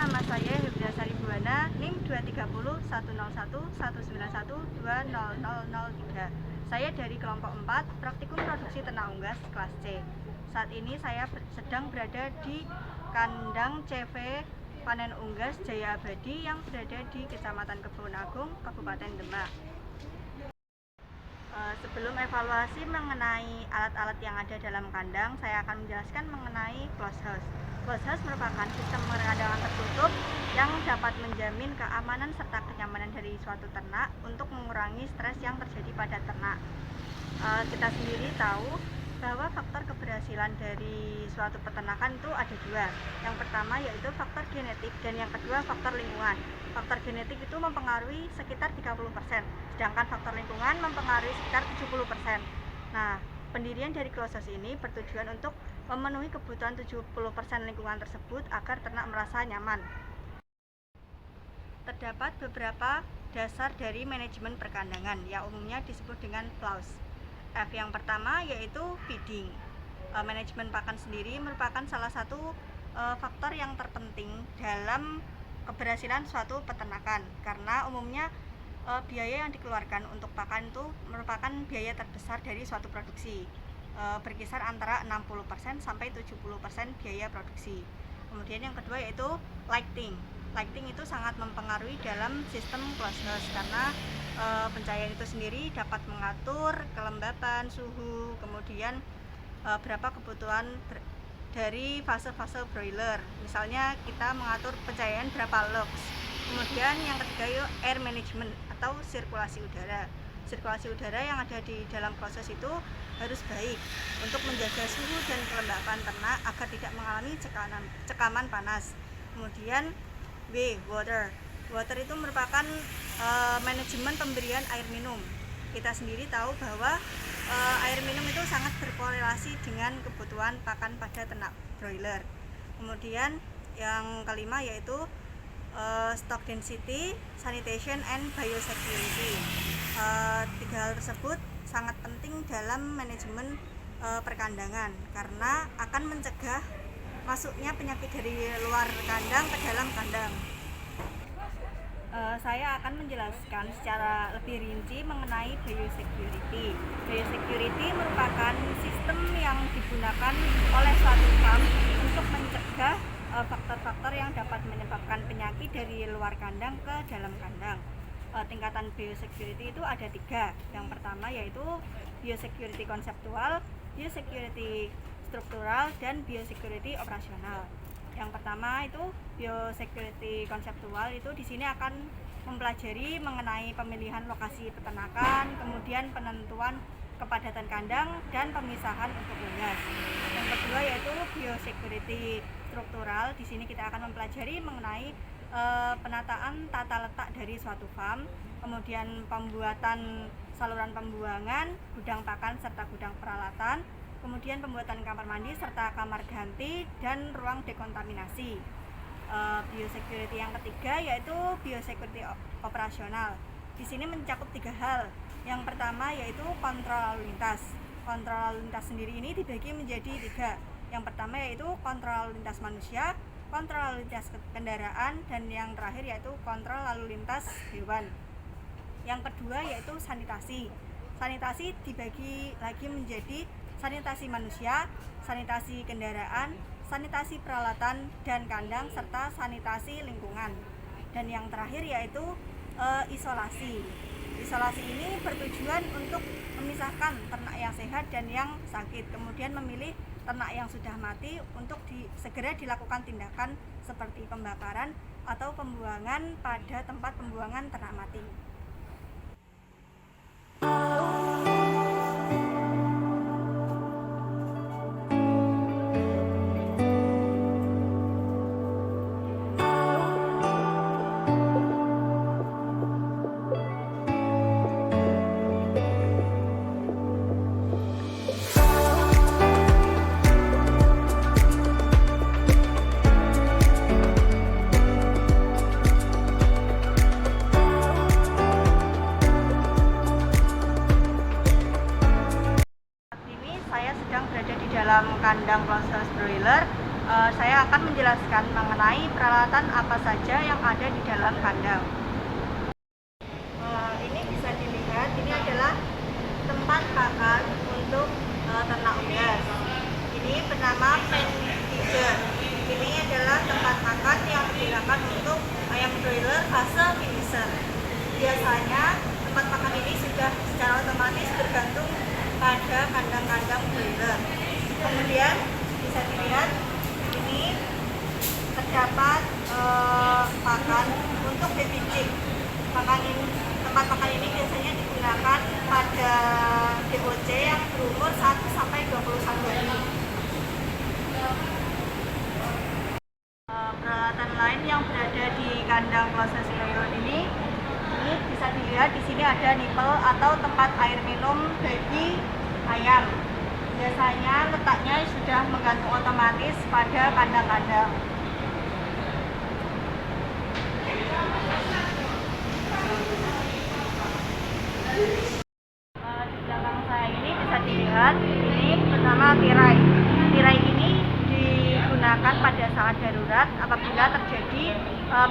nama saya Hibda Sari Buwana, NIM 230 101 191 20003. Saya dari kelompok 4, Praktikum Produksi Ternak Unggas kelas C. Saat ini saya sedang berada di kandang CV panen unggas Jaya Abadi yang berada di Kecamatan Kebun Agung, Kabupaten Demak. Sebelum evaluasi mengenai alat-alat yang ada dalam kandang, saya akan menjelaskan mengenai closed house. Closed house merupakan sistem perkandangan tertutup yang dapat menjamin keamanan serta kenyamanan dari suatu ternak untuk mengurangi stres yang terjadi pada ternak. Kita sendiri tahu bahwa faktor keberhasilan dari suatu peternakan itu ada dua. Yang pertama yaitu faktor genetik dan yang kedua faktor lingkungan. Faktor genetik itu mempengaruhi sekitar 30%, sedangkan faktor lingkungan mempengaruhi sekitar 70%. Nah, pendirian dari closed house ini bertujuan untuk memenuhi kebutuhan 70% lingkungan tersebut agar ternak merasa nyaman. Terdapat beberapa dasar dari manajemen perkandangan yang umumnya disebut dengan PLAUS. F yang pertama yaitu feeding. Manajemen pakan sendiri merupakan salah satu faktor yang terpenting dalam keberhasilan suatu peternakan, karena umumnya biaya yang dikeluarkan untuk pakan itu merupakan biaya terbesar dari suatu produksi, berkisar antara 60% sampai 70% biaya produksi. Kemudian yang kedua yaitu lighting. Lighting itu sangat mempengaruhi dalam sistem closed house karena pencahayaan itu sendiri dapat mengatur kelembapan, suhu, kemudian berapa kebutuhan dari fase-fase broiler. Misalnya kita mengatur pencahayaan berapa lux. Kemudian yang ketiga yaitu air management atau sirkulasi udara. Sirkulasi udara yang ada di dalam proses itu harus baik untuk menjaga suhu dan kelembapan ternak agar tidak mengalami cekaman panas. Kemudian water. Water itu merupakan manajemen pemberian air minum. Kita sendiri tahu bahwa air minum itu sangat berkorelasi dengan kebutuhan pakan pada ternak broiler. Kemudian yang kelima yaitu stock density, sanitation, and biosecurity. Tiga hal tersebut sangat penting dalam manajemen perkandangan karena akan mencegah masuknya penyakit dari luar kandang ke dalam kandang. Saya akan menjelaskan secara lebih rinci mengenai biosecurity. Biosecurity merupakan sistem yang digunakan oleh suatu farm untuk mencegah faktor-faktor yang dapat menyebabkan penyakit dari luar kandang ke dalam kandang. Tingkatan biosecurity itu ada tiga. Yang pertama yaitu biosecurity konseptual, biosecurity struktural, dan biosecurity operasional. Yang pertama itu biosecurity konseptual, itu di sini akan mempelajari mengenai pemilihan lokasi peternakan, kemudian penentuan kepadatan kandang dan pemisahan untuk unggas. Yang kedua yaitu biosecurity struktural. Di sini kita akan mempelajari mengenai penataan tata letak dari suatu farm, kemudian pembuatan saluran pembuangan, gudang pakan serta gudang peralatan, kemudian pembuatan kamar mandi serta kamar ganti dan ruang dekontaminasi. Biosecurity yang ketiga yaitu biosecurity operasional. Di sini mencakup tiga hal. Yang pertama yaitu kontrol lalu lintas. Kontrol lalu lintas sendiri ini dibagi menjadi tiga. Yang pertama yaitu kontrol lalu lintas manusia, kontrol lalu lintas kendaraan, dan yang terakhir yaitu kontrol lalu lintas hewan. Yang kedua yaitu sanitasi. Sanitasi dibagi lagi menjadi sanitasi manusia, sanitasi kendaraan, sanitasi peralatan dan kandang, serta sanitasi lingkungan. Dan yang terakhir yaitu isolasi. Isolasi ini bertujuan untuk memisahkan ternak yang sehat dan yang sakit, kemudian memilih ternak yang sudah mati untuk segera dilakukan tindakan seperti pembakaran atau pembuangan pada tempat pembuangan ternak mati. menjelaskan mengenai peralatan apa saja yang ada di dalam kandang. Ini bisa dilihat, ini adalah tempat pakan untuk ternak unggas. Ini bernama pen feeder. Ini adalah tempat pakan yang digunakan untuk ayam broiler fase finisher. Biasanya tempat pakan ini sudah secara otomatis bergantung pada kandang-kandang broiler. Kemudian bisa dilihat ini terdapat pakan untuk baby chick. Tempat pakan ini biasanya digunakan pada DOC yang berumur 1 sampai 21 hari. Peralatan lain yang berada di kandang closed broiler ini bisa dilihat di sini ada nipple atau tempat air minum bagi ayam. Biasanya letaknya sudah menggantung otomatis pada kandang-kandang. Di belakang saya ini bisa dilihat, ini bernama tirai. Tirai ini digunakan pada saat darurat apabila terjadi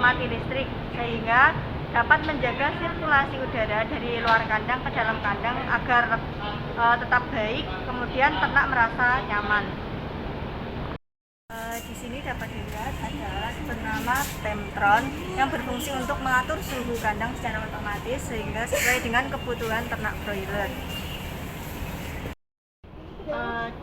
mati listrik, sehingga dapat menjaga sirkulasi udara dari luar kandang ke dalam kandang agar tetap baik, kemudian ternak merasa nyaman. Di sini dapat dilihat ada alat bernama Temptron yang berfungsi untuk mengatur suhu kandang secara otomatis sehingga sesuai dengan kebutuhan ternak broiler.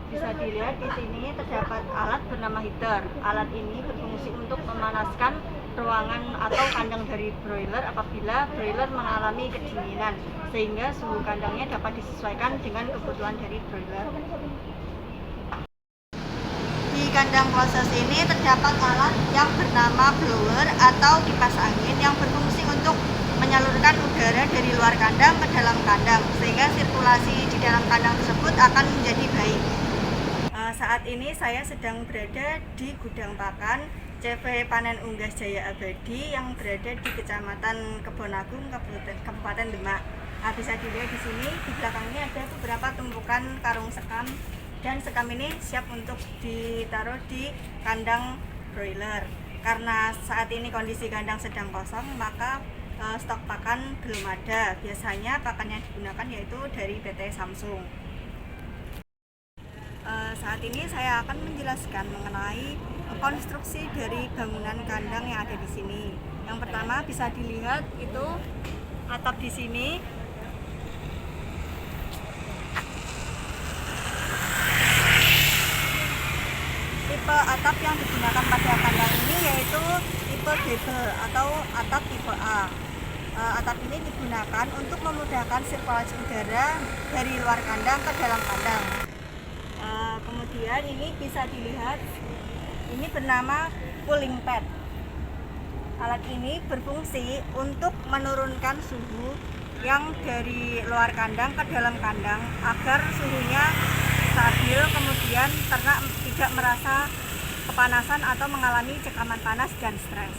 Bisa dilihat di sini terdapat alat bernama heater. Alat ini berfungsi untuk memanaskan ruangan atau kandang dari broiler apabila broiler mengalami kedinginan, sehingga suhu kandangnya dapat disesuaikan dengan kebutuhan dari broiler. Di kandang closed ini terdapat alat yang bernama blower atau kipas angin yang berfungsi untuk menyalurkan udara dari luar kandang ke dalam kandang sehingga sirkulasi di dalam kandang tersebut akan menjadi baik. Saat ini saya sedang berada di gudang pakan CV Panen Unggas Jaya Abadi yang berada di Kecamatan Kebonagung, Kabupaten Demak. Bisa dilihat di sini di belakangnya ada beberapa tumpukan karung sekam, dan sekam ini siap untuk ditaruh di kandang broiler. Karena saat ini kondisi kandang sedang kosong, maka stok pakan belum ada. Biasanya pakan yang digunakan yaitu dari PT Samsung. Saat ini saya akan menjelaskan mengenai konstruksi dari bangunan kandang yang ada di sini. Yang pertama bisa dilihat itu atap di sini. Tipe atap yang digunakan pada kandang ini yaitu tipe gable atau atap tipe A. Atap ini digunakan untuk memudahkan sirkulasi udara dari luar kandang ke dalam kandang. Kemudian ini bisa dilihat, ini bernama cooling pad. Alat ini berfungsi untuk menurunkan suhu yang dari luar kandang ke dalam kandang agar suhunya stabil, kemudian ternak tidak merasa kepanasan atau mengalami cekaman panas dan stres.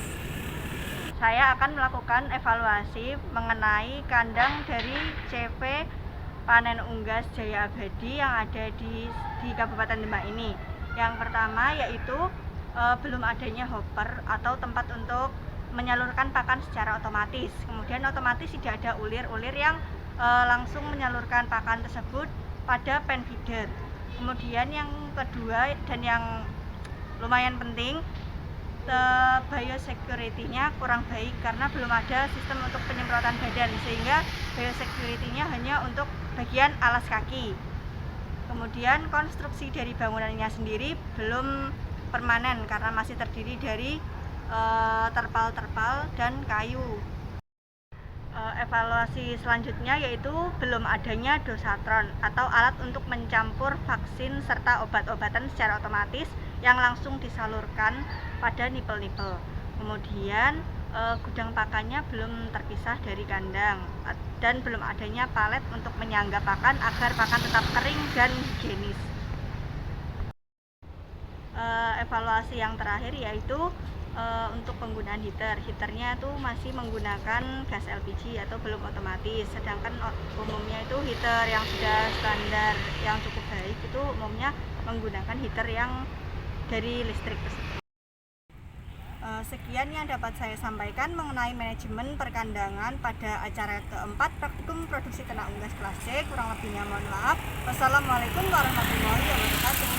Saya akan melakukan evaluasi mengenai kandang dari CV Panen Unggas Jaya Abadi yang ada di Kabupaten Demak ini. Yang pertama yaitu belum adanya hopper atau tempat untuk menyalurkan pakan secara otomatis. Kemudian otomatis tidak ada ulir-ulir yang langsung menyalurkan pakan tersebut pada pen feeder. Kemudian yang kedua dan yang lumayan penting, biosecurity-nya kurang baik karena belum ada sistem untuk penyemprotan badan, sehingga biosecurity-nya hanya untuk bagian alas kaki. Kemudian konstruksi dari bangunannya sendiri belum permanen karena masih terdiri dari terpal-terpal dan kayu. Evaluasi selanjutnya yaitu belum adanya dosatron atau alat untuk mencampur vaksin serta obat-obatan secara otomatis yang langsung disalurkan pada nipel-nipel. Kemudian gudang pakannya belum terpisah dari kandang dan belum adanya palet untuk menyangga pakan agar pakan tetap kering dan higienis. Evaluasi yang terakhir yaitu untuk penggunaan heaternya itu masih menggunakan gas LPG atau belum otomatis, sedangkan umumnya itu heater yang sudah standar yang cukup baik itu umumnya menggunakan heater yang dari listrik tersebut. Sekian yang dapat saya sampaikan mengenai manajemen perkandangan pada acara keempat praktikum produksi ternak unggas kelas C. Kurang lebihnya mohon maaf. Wassalamualaikum warahmatullahi wabarakatuh.